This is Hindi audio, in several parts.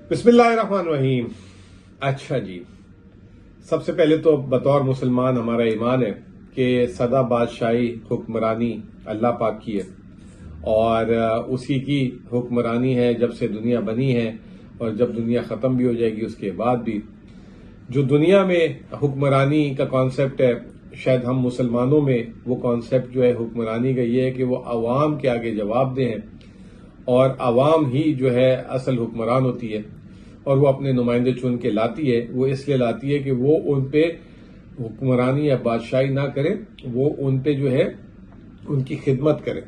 बिस्मिल्लाहिर्रहमानिर्रहीम। अच्छा जी, सबसे पहले तो बतौर मुसलमान हमारा ईमान है कि सदा बादशाही हुक्मरानी अल्लाह पाक की है और उसी की हुक्मरानी है जब से दुनिया बनी है और जब दुनिया ख़त्म भी हो जाएगी उसके बाद भी। जो दुनिया में हुक्मरानी का कॉन्सेप्ट है, शायद हम मुसलमानों में वो कॉन्सेप्ट जो है हुक्मरानी का ये है कि वो अवाम के आगे जवाब दें और अवाम ही जो है असल हुक्मरान होती है और वो अपने नुमाइंदे चुन के लाती है। वो इसलिए लाती है कि वो उन पे हुक्मरानी या बादशाही ना करे, वो उन पे जो है उनकी खिदमत करे।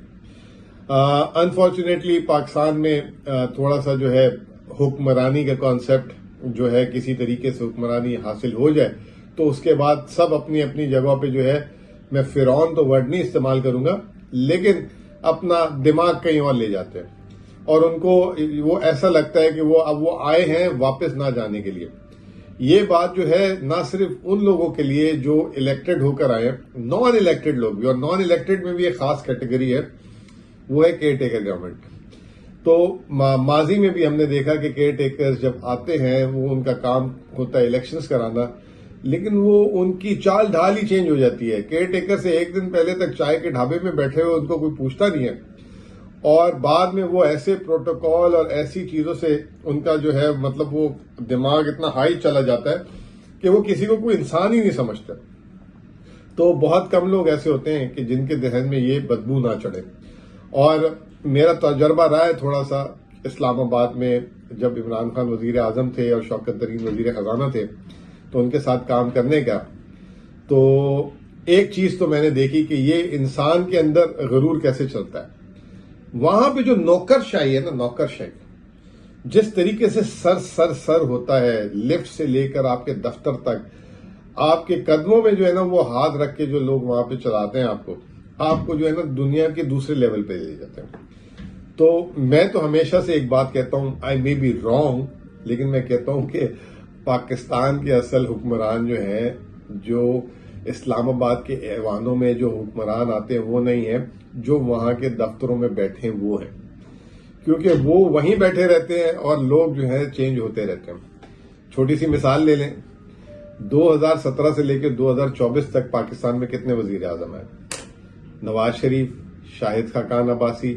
अनफॉर्चुनेटली पाकिस्तान में थोड़ा सा जो है हुक्मरानी का कॉन्सेप्ट जो है किसी तरीके से हुक्मरानी हासिल हो जाए तो उसके बाद सब अपनी अपनी जगह पे जो है, मैं फिरौन तो वर्ड नहीं इस्तेमाल करूंगा, लेकिन अपना दिमाग कहीं और ले जाते हैं और उनको वो ऐसा लगता है कि वो आए हैं वापस ना जाने के लिए। ये बात जो है ना सिर्फ उन लोगों के लिए जो इलेक्टेड होकर आए हैं, नॉन इलेक्टेड लोग भी, और नॉन इलेक्टेड में भी एक खास कैटेगरी है, वो है केयर टेकर गवर्नमेंट। तो माजी में भी हमने देखा कि केयर टेकर्स जब आते हैं वो उनका काम होता है इलेक्शंस कराना, लेकिन वो उनकी चाल ढाल ही चेंज हो जाती है। केयर टेकर से एक दिन पहले तक चाय के ढाबे में बैठे हुए उनको कोई पूछता नहीं है और बाद में वो ऐसे प्रोटोकॉल और ऐसी चीजों से उनका जो है मतलब वो दिमाग इतना हाई चला जाता है कि वो किसी को कोई इंसान ही नहीं समझता। तो बहुत कम लोग ऐसे होते हैं कि जिनके जहन में ये बदबू ना चढ़े। और मेरा तजर्बा रहा है थोड़ा सा इस्लामाबाद में, जब इमरान खान वजीर आजम थे और शौकत तरीन वजीर खजाना थे, तो उनके साथ काम करने का, तो एक चीज तो मैंने देखी कि ये इंसान के अंदर गरूर कैसे चलता है। वहां पे जो नौकरशाही है ना, नौकरशाही जिस तरीके से सर होता है, लिफ्ट से लेकर आपके दफ्तर तक, आपके कदमों में जो है ना वो हाथ रख के जो लोग वहां पे चलाते हैं आपको जो है ना दुनिया के दूसरे लेवल पे ले जाते हैं। तो मैं तो हमेशा से एक बात कहता हूं, आई मे बी रॉन्ग, लेकिन मैं कहता हूं कि पाकिस्तान के असल हुक्मरान जो है, जो इस्लामाबाद के ऐवानों में जो हुक्मरान आते हैं वो नहीं है, जो वहां के दफ्तरों में बैठे हैं वो है, क्योंकि वो वहीं बैठे रहते हैं और लोग जो है चेंज होते रहते हैं। छोटी सी मिसाल ले लें, 2017 से लेकर 2024 तक पाकिस्तान में कितने वजीर आजम आए? नवाज शरीफ, शाहिद खाकान अब्बासी,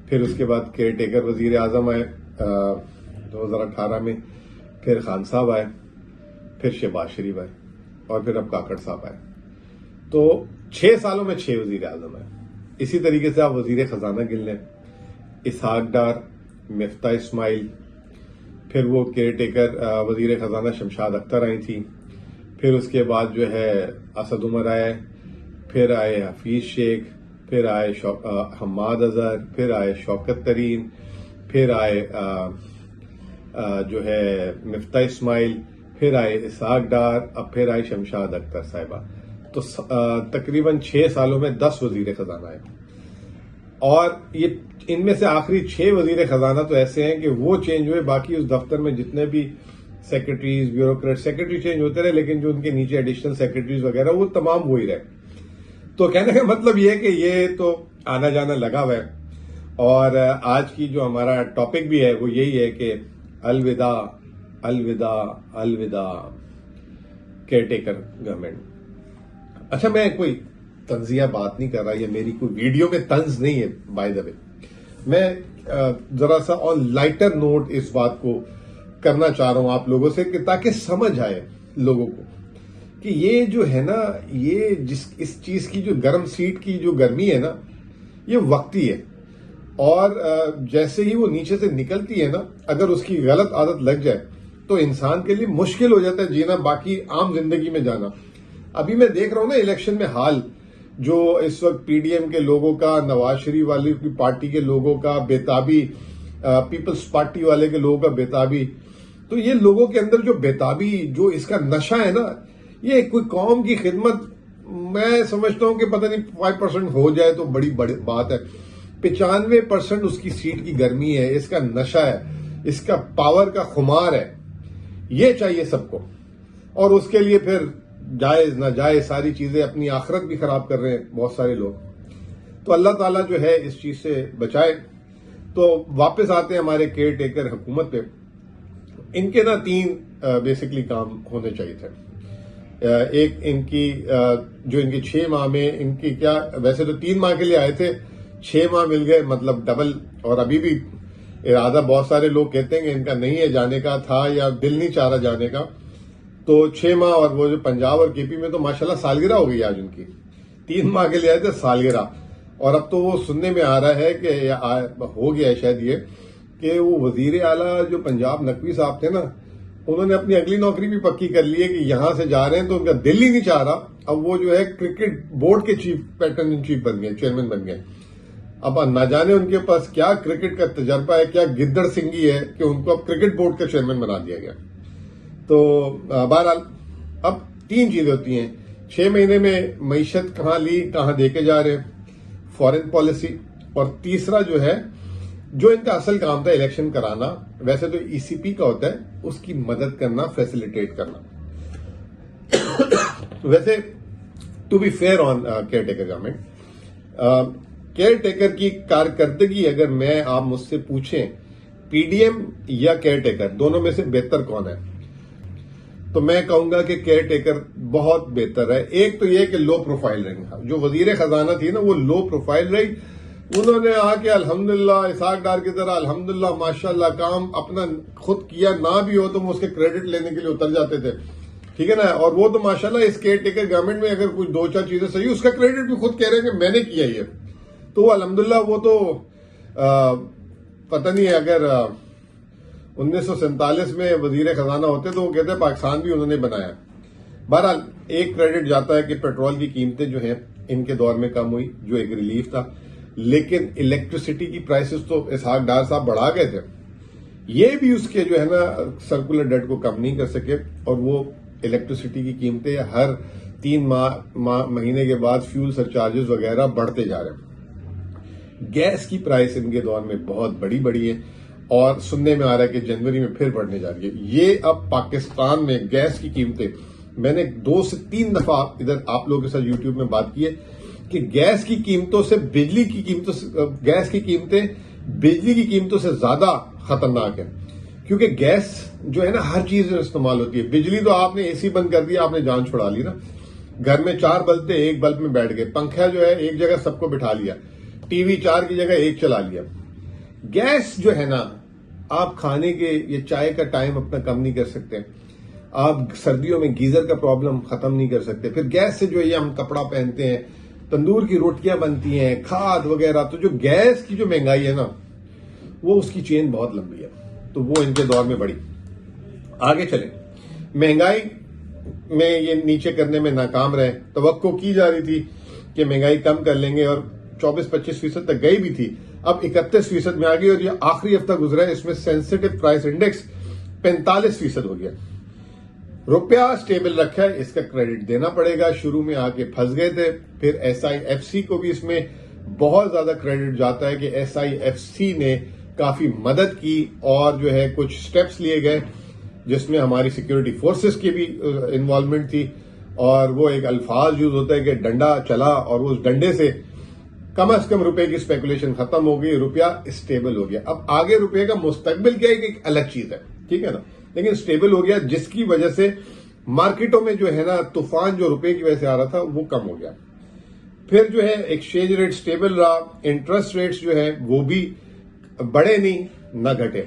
फिर उसके बाद केयर टेकर वजीर आजम आए 2018 में, फिर खान साहब आए, फिर शहबाज शरीफ आए और फिर अब काकड़ साहब आए। तो 6 सालों में 6 वजीर आजम आए। इसी तरीके से आप वजीर खजाना गिन लें, इसहाक डार, मिफ्ता इस्माइल, फिर वो केयर टेकर वजीर खजाना शमशाद अख्तर आई थी, फिर उसके बाद जो है असद उमर आए, फिर आए हफीज शेख, फिर आए हम्माद अजहर, फिर आए शौकत तरीन, फिर आए जो है मिफ्ता इस्माइल, फिर आए इसहाक डार, अब फिर आए शमशाद अख्तर साहिबा। तो तकरीबन 6 सालों में 10 वजीर खजाना आए। और ये इनमें से आखिरी 6 वजीर खजाना तो ऐसे हैं कि वो चेंज हुए, बाकी उस दफ्तर में जितने भी सेक्रेटरीज, ब्यूरोक्रेट, सेक्रेटरी चेंज होते रहे, लेकिन जो उनके नीचे एडिशनल सेक्रेटरीज वगैरह वो तमाम वही रहे। तो कहने का मतलब ये है कि ये तो आना जाना लगा हुआ है। और आज की जो हमारा टॉपिक भी है वो यही है कि अलविदा अलविदा अलविदा केयर टेकर गवर्नमेंट। अच्छा, मैं कोई तंजिया बात नहीं कर रहा, ये मेरी कोई वीडियो में तंज नहीं है बाय द वे। मैं जरा सा ऑन लाइटर नोट इस बात को करना चाह रहा हूं आप लोगों से कि ताकि समझ आए लोगों को कि ये जो है ना, ये इस चीज की जो गर्म सीट की जो गर्मी है ना, ये वक्ती है। और जैसे ही वो नीचे से निकलती है ना, अगर उसकी गलत आदत लग जाए तो इंसान के लिए मुश्किल हो जाता है जीना, बाकी आम जिंदगी में जाना। अभी मैं देख रहा हूं ना इलेक्शन में हाल, जो इस वक्त पीडीएम के लोगों का, नवाज शरीफ वाली की पार्टी के लोगों का बेताबी, पीपल्स पार्टी वाले के लोगों का बेताबी। तो ये लोगों के अंदर जो बेताबी, जो इसका नशा है ना, ये कोई कौम की खिदमत, मैं समझता हूं कि पता नहीं 5% हो जाए तो बड़ी बात है। 95% उसकी सीट की गर्मी है, इसका नशा है, इसका पावर का खुमार है। ये चाहिए सबको, और उसके लिए फिर जायज ना जायज सारी चीजें, अपनी आखिरत भी खराब कर रहे हैं बहुत सारे लोग। तो अल्लाह ताला जो है इस चीज से बचाए। तो वापस आते हैं हमारे केयर टेकर हुकूमत पे। इनके ना तीन बेसिकली काम होने चाहिए थे। एक इनकी जो इनके 6 माह में इनकी क्या, वैसे तो 3 माह के लिए आए थे, 6 माह मिल गए, मतलब डबल। और अभी भी इरादा बहुत सारे लोग कहते हैं कि इनका नहीं है जाने का, था या दिल नहीं चाह रहा जाने का। तो 6 माह, और वो जो पंजाब और केपी में तो माशाल्लाह सालगिरह हो गई आज उनकी। 3 माह के लिए आए थे, सालगिरह। और अब तो वो सुनने में आ रहा है कि हो गया है शायद ये, कि वो वजीर आला जो पंजाब नकवी साहब थे ना, उन्होंने अपनी अगली नौकरी भी पक्की कर ली है कि यहां से जा रहे हैं, तो उनका दिल ही नहीं चाह रहा। अब वो जो है क्रिकेट बोर्ड के चीफ, पैटर्न इन चीफ बन गए, चेयरमैन बन गए। अब ना जाने उनके पास क्या क्रिकेट का तजर्बा है, क्या गिद्दड़ सिंगी है कि उनको अब क्रिकेट बोर्ड का चेयरमैन बना दिया गया। तो बहरहाल अब 3 चीजें होती हैं 6 महीने में, मईशत कहां ली, कहां देके जा रहे हैं, फॉरेन पॉलिसी, और तीसरा जो है जो इनका असल काम था इलेक्शन कराना, वैसे तो ईसीपी का होता है, उसकी मदद करना, फैसिलिटेट करना। वैसे to be fair on caretaker government, caretaker की कारकर्दगी अगर मैं आप मुझसे पूछें पीडीएम या केयर टेकर दोनों में से बेहतर कौन है, तो मैं कहूंगा कि केयर टेकर बहुत बेहतर है। एक तो यह कि लो प्रोफाइल रही, जो वजीर खजाना थी ना वो लो प्रोफाइल रही। उन्होंने आके अल्हम्दुलिल्लाह इसाक डार की तरह अल्हम्दुलिल्लाह माशाल्लाह काम अपना खुद किया, ना भी हो तो वो उसके क्रेडिट लेने के लिए उतर जाते थे, ठीक है ना। और वो तो माशाल्लाह इस केयर टेकर गवर्नमेंट में अगर कुछ 2-4 चीजें सही, उसका क्रेडिट भी खुद कह रहे हैं कि मैंने किया ये, तो अल्हम्दुलिल्लाह वो तो पता नहीं अगर 1947 में वजीर खजाना होते तो वो कहते हैं पाकिस्तान भी उन्होंने बनाया। बहरहाल एक क्रेडिट जाता है कि पेट्रोल की कीमतें जो हैं इनके दौर में कम हुई, जो एक रिलीफ था, लेकिन इलेक्ट्रिसिटी की प्राइसेस तो इसहाक डार साहब बढ़ा गए थे, ये भी उसके जो है ना सर्कुलर डेट को कम नहीं कर सके। और वो इलेक्ट्रिसिटी की कीमतें हर 3 महीने के बाद फ्यूल सरचार्जेस वगैरह बढ़ते जा रहे हैं। गैस की प्राइस इनके दौर में बहुत बड़ी है, और सुनने में आ रहा है कि जनवरी में फिर बढ़ने जा रही है। ये अब पाकिस्तान में गैस की कीमतें, मैंने 2 से 3 दफा इधर आप लोगों के साथ यूट्यूब में बात की है कि गैस की कीमतों से बिजली की कीमतों से, गैस की कीमतें बिजली की कीमतों से ज्यादा खतरनाक है, क्योंकि गैस जो है ना हर चीज में इस्तेमाल होती है। बिजली तो आपने एसी बंद कर दिया, आपने जान छुड़ा ली ना। घर में 4 बल्ब थे, 1 बल्ब में बैठ गए, पंखा जो है एक जगह सबको बिठा लिया, टीवी 4 की जगह 1 चला लिया। गैस जो है ना, आप खाने के ये चाय का टाइम अपना कम नहीं कर सकते, आप सर्दियों में गीजर का प्रॉब्लम खत्म नहीं कर सकते, फिर गैस से जो ये हम कपड़ा पहनते हैं, तंदूर की रोटियां बनती हैं, खाद वगैरह, तो जो गैस की जो महंगाई है ना, वो उसकी चेन बहुत लंबी है, तो वो इनके दौर में बढ़ी। आगे चले, महंगाई में ये नीचे करने में नाकाम रहे। तवक्को की जा रही थी कि महंगाई कम कर लेंगे, और 24-25% तक गई भी थी, अब 31% में आ गई। और ये आखिरी हफ्ता गुजरा है, इसमें सेंसिटिव प्राइस इंडेक्स 45% हो गया। रुपया स्टेबल रखा है, इसका क्रेडिट देना पड़ेगा। शुरू में आके फंस गए थे, फिर SIFC को भी इसमें बहुत ज्यादा क्रेडिट जाता है कि SIFC ने काफी मदद की, और जो है कुछ स्टेप्स लिए गए जिसमें हमारी सिक्योरिटी फोर्सेस की भी इन्वॉल्वमेंट थी। और वो एक अल्फाज यूज होता है कि डंडा चला, और उस डंडे से कम से कम रुपए की स्पेकुलेशन खत्म हो गई, रुपया स्टेबल हो गया। अब आगे रुपये का मुस्तकबिल क्या है कि एक अलग चीज है, ठीक है ना, लेकिन स्टेबल हो गया, जिसकी वजह से मार्केटों में जो है ना तूफान जो रुपए की वजह से आ रहा था वो कम हो गया। फिर जो है एक्सचेंज रेट स्टेबल रहा, इंटरेस्ट रेट्स जो है वो भी बढ़े नहीं न घटे,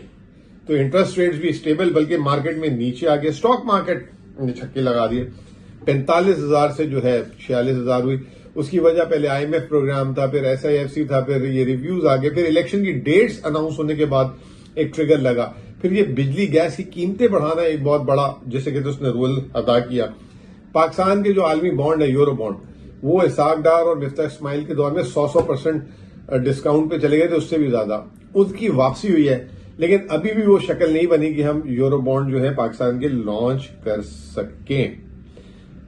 तो इंटरेस्ट रेट्स भी स्टेबल, बल्कि मार्केट में नीचे आ गए। स्टॉक मार्केट ने छक्के लगा दिए, 45,000 से जो है 46,000 हुई। उसकी वजह पहले IMF प्रोग्राम था, फिर SIFC था, फिर ये रिव्यूज आ गए, फिर इलेक्शन की डेट्स अनाउंस होने के बाद एक ट्रिगर लगा, फिर ये बिजली गैस की कीमतें बढ़ाना एक बहुत बड़ा, जैसे कहते उसने रोल अदा किया। पाकिस्तान के जो आलमी बॉन्ड है, यूरो बॉन्ड, वो इसहाक डार और मिफ्ताह इस्माइल के दौर में 100% डिस्काउंट पे चले गए थे, उससे भी ज्यादा उसकी वापसी हुई है। लेकिन अभी भी वो शक्ल नहीं बनी कि हम यूरो बॉन्ड जो है पाकिस्तान के लॉन्च कर सकें,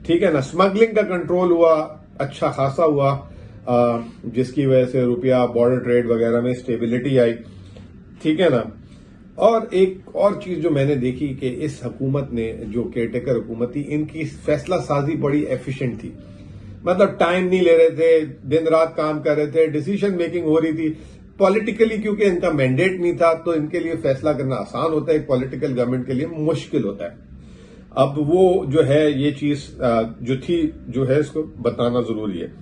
ठीक है ना। स्मगलिंग का कंट्रोल हुआ, अच्छा खासा हुआ, जिसकी वजह से रुपया, बॉर्डर ट्रेड वगैरह में स्टेबिलिटी आई, ठीक है ना। और एक और चीज जो मैंने देखी कि इस हुकूमत ने, जो केयरटेकर हुकूमत थी, इनकी फैसला साजी बड़ी एफिशिएंट थी, मतलब टाइम नहीं ले रहे थे, दिन रात काम कर रहे थे, डिसीजन मेकिंग हो रही थी। पॉलिटिकली क्योंकि इनका मैंडेट नहीं था तो इनके लिए फैसला करना आसान होता है, एक पॉलिटिकल गवर्नमेंट के लिए मुश्किल होता है। अब वो जो है ये चीज जो थी जो है इसको बताना जरूरी है।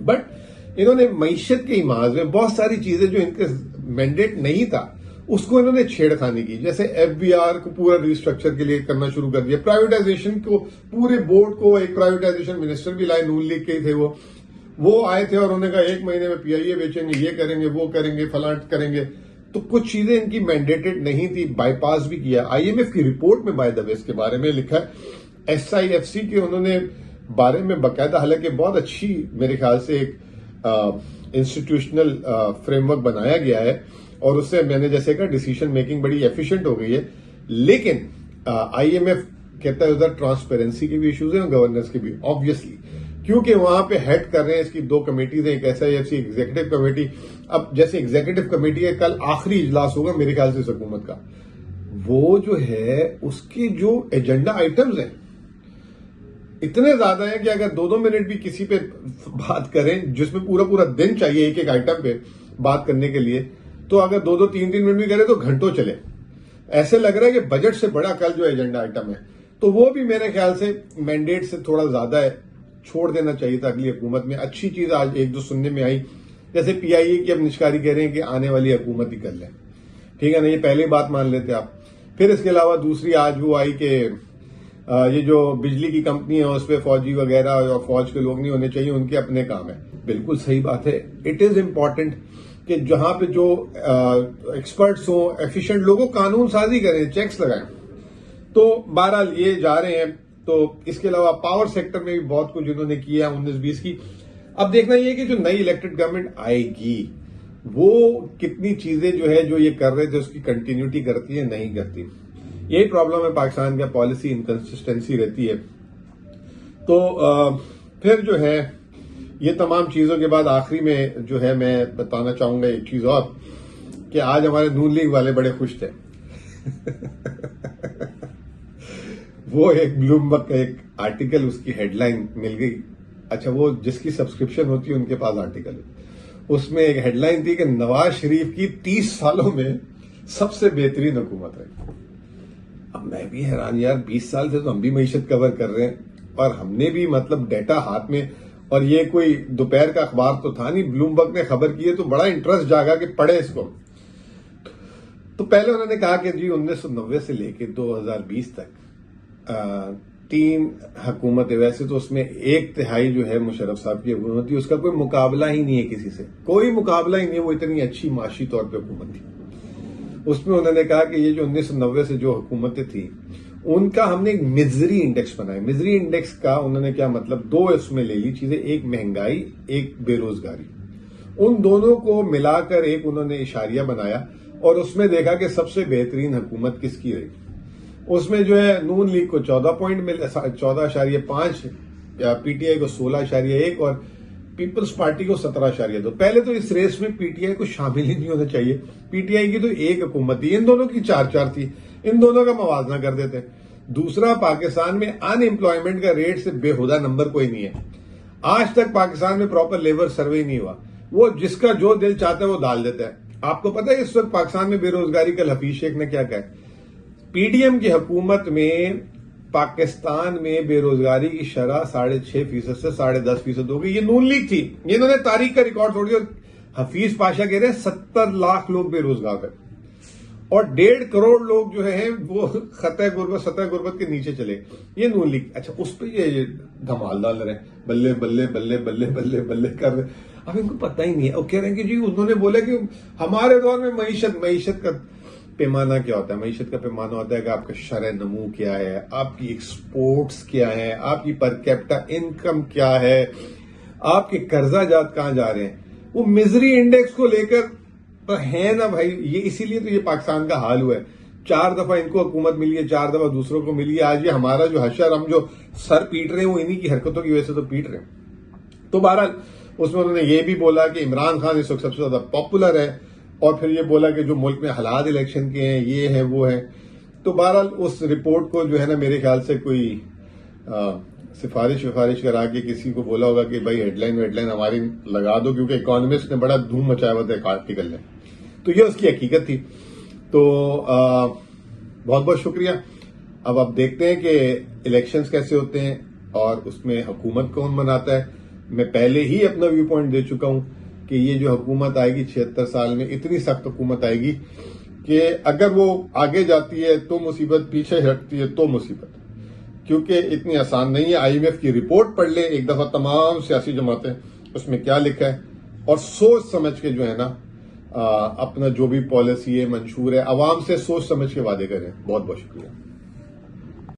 बट इन्होंने मईशत के इमाज में बहुत सारी चीजें जो इनके मैंडेट नहीं था उसको इन्होंने छेड़खानी की, जैसे एफबीआर को पूरा रिस्ट्रक्चर के लिए करना शुरू कर दिया, प्राइवेटाइजेशन को पूरे बोर्ड को, एक प्राइवेटाइजेशन मिनिस्टर भी लाए, नून लीग के थे वो आए थे और उन्होंने कहा 1 महीने में पीआईए बेचेंगे, ये करेंगे, वो करेंगे, फलाट करेंगे। तो कुछ चीजें इनकी मैंडेटेड नहीं थी, बाईपास भी किया। आईएमएफ की रिपोर्ट में बाय द वे इसके बारे में लिखा है, एसआईएफसी के उन्होंने बारे में बकायदा, हालांकि बहुत अच्छी मेरे ख्याल से एक इंस्टीट्यूशनल फ्रेमवर्क बनाया गया है और उससे मैंने जैसे कहा डिसीजन मेकिंग बड़ी एफिशिएंट हो गई है। लेकिन आईएमएफ कहता है उधर ट्रांसपेरेंसी के भी इश्यूज हैं और गवर्नेंस के भी, ऑब्वियसली, क्योंकि वहां पे हेड कर रहे हैं इसकी 2 कमेटीज हैं, एक एसआईएफसी एग्जीक्यूटिव कमेटी। अब जैसे एग्जीक्यूटिव कमेटी है, कल आखिरी इजलास होगा मेरे ख्याल से इस हुकूमत का, वो जो है उसके जो एजेंडा आइटम्स हैं इतने ज्यादा है कि अगर 2-2 मिनट भी किसी पे बात करें जिसमें पूरा दिन चाहिए एक आइटम पे बात करने के लिए, तो अगर 2-2, 3-3 मिनट भी करें तो घंटों चले। ऐसे लग रहा है कि बजट से बड़ा कल जो एजेंडा आइटम है, तो वो भी मेरे ख्याल से मैंडेट से थोड़ा ज्यादा है, छोड़ देना चाहिए था अगली हुकूमत में। अच्छी चीज आज 1-2 सुनने में आई, जैसे पीआईए की अब निष्कारी कह रहे हैं कि आने वाली हुकूमत ही कर ले, ठीक है ना, ये पहले बात मान लेते आप। फिर इसके अलावा दूसरी आज वो आई कि ये जो बिजली की कंपनी है उस पर फौजी वगैरह और फौज के लोग नहीं होने चाहिए, उनके अपने काम है। बिल्कुल सही बात है, इट इज इम्पॉर्टेंट कि जहां पे जो एक्सपर्ट्स हो, एफिशिएंट लोगों, कानून साजी करें, चेक्स लगाएं। तो बहरहाल ये जा रहे हैं। तो इसके अलावा पावर सेक्टर में भी बहुत कुछ इन्होंने किया 19-20 की। अब देखना यह कि जो नई इलेक्टेड गवर्नमेंट आएगी वो कितनी चीजें जो है जो ये कर रहे थे उसकी कंटिन्यूटी करती है, नहीं करती। यही प्रॉब्लम है पाकिस्तान का, पॉलिसी इनकंसिस्टेंसी रहती है। तो फिर जो है ये तमाम चीजों के बाद आखिरी में जो है मैं बताना चाहूंगा एक चीज और, कि आज हमारे नून लीग वाले बड़े खुश थे वो एक ब्लूमबर्ग का एक आर्टिकल, उसकी हेडलाइन मिल गई। अच्छा, वो जिसकी सब्सक्रिप्शन होती है उनके पास आर्टिकल है, उसमें एक हेडलाइन थी कि नवाज शरीफ की 30 सालों में सबसे बेहतरीन हुकूमत है। अब मैं भी हैरान यार, 20 साल से तो हम भी मईशत कवर कर रहे हैं और हमने भी मतलब डेटा हाथ में, और ये कोई दोपहर का अखबार तो था नहीं, ब्लूमबर्ग ने खबर की है तो बड़ा इंटरेस्ट जागा कि पढ़े इसको। तो पहले उन्होंने कहा कि जी 1990 से लेकर 2020 तक 3 हुकूमतें, वैसे तो उसमें 1/3 जो है मुशर्रफ साहब की हुकूमत थी, उसका कोई मुकाबला ही नहीं है, किसी से कोई मुकाबला ही नहीं है, वो इतनी अच्छी माशी तौर पर हुकूमत थी। उसमें उन्होंने कहा कि ये जो 1990 से जो हुकूमतें थी उनका हमने एक मिजरी इंडेक्स बनाया। मिजरी इंडेक्स का उन्होंने क्या मतलब, 2 इसमें ले ली चीजें, एक महंगाई, एक बेरोजगारी, उन दोनों को मिलाकर एक उन्होंने इशारिया बनाया और उसमें देखा कि सबसे बेहतरीन हुकूमत किसकी रही। उसमें जो है नून लीग को 14 पॉइंट मिले, 14.5, पीटीआई को 16.1 और पीपल्स पार्टी को 17.2। पहले तो इस रेस में पीटीआई को शामिल ही नहीं होना चाहिए, पीटीआई की तो एक हुकूमत थी, इन दोनों की 4-4 थी, इन दोनों का मवाजना कर देते। दूसरा, पाकिस्तान में अनएम्प्लॉयमेंट का रेट से बेहुदा नंबर कोई नहीं है। आज तक पाकिस्तान में प्रॉपर लेबर सर्वे नहीं हुआ, वो जिसका जो दिल चाहता है वो डाल देता है। आपको पता है इस वक्त पाकिस्तान में बेरोजगारी, कल हफीज शेख ने क्या कहा, पीडीएम की हुकूमत में पाकिस्तान में बेरोजगारी की शरह 6.5% से 10.5% हो गई। ये नून लीग थी, ये इन्होंने तारीख का रिकॉर्ड तोड़ दिया। हफीज पाशा कह रहे हैं 70 लाख लोग बेरोजगार है और 1.5 करोड़ लोग जो है वो सतह गुर्बत के नीचे चले। ये नून लीग, अच्छा उस पर ये धमाल डाल रहे हैं, बल्ले बल्ले बल्ले बल्ले बल्ले बल्ले कर रहे। अब इनको पता ही नहीं है और कह रहे हैं कि जी उन्होंने बोला कि हमारे दौर में मईशत का पैमाना क्या होता है। मईशत का पैमाना होता है कि आपका शरह नमू क्या है, आपकी एक्सपोर्ट्स क्या है, आपकी पर कैपिटा इनकम क्या है, आपके कर्जा जात कहां जा रहे हैं। वो मिजरी इंडेक्स को लेकर तो है ना भाई, ये इसीलिए तो ये पाकिस्तान का हाल हुआ है। 4 दफा इनको हुकूमत मिली है, 4 दफा दूसरों को मिली है। आज ये हमारा जो हशर, हम जो सर पीट रहे हैं वो इन्हीं की हरकतों की वजह से तो पीट रहे हैं। तो बहरहाल उसमें उन्होंने ये भी बोला कि इमरान खान इस वक्त सबसे ज्यादा पॉपुलर है और फिर ये बोला कि जो मुल्क में हालात इलेक्शन के हैं, ये है वो है। तो बहरहाल उस रिपोर्ट को जो है ना मेरे ख्याल से कोई सिफारिश करा के किसी को बोला होगा कि भाई हेडलाइन हमारी लगा दो, क्योंकि इकोनॉमिस्ट ने बड़ा धूम मचाया हुआ था एक आर्टिकल में। तो ये उसकी हकीकत थी। तो बहुत बहुत शुक्रिया। अब आप देखते हैं कि इलेक्शंस कैसे होते हैं और उसमें हुकूमत कौन बनाता है। मैं पहले ही अपना व्यू पॉइंट दे चुका हूं कि ये जो हुकूमत आएगी 76 साल में, इतनी सख्त हुकूमत आएगी कि अगर वो आगे जाती है तो मुसीबत, पीछे हटती है तो मुसीबत, क्योंकि इतनी आसान नहीं है। IMF की रिपोर्ट पढ़ ले एक दफा तमाम सियासी जमातें, उसमें क्या लिखा है, और सोच समझ के जो है ना अपना जो भी पॉलिसी है मंशूर है, आवाम से सोच समझ के वादे करें। बहुत बहुत शुक्रिया।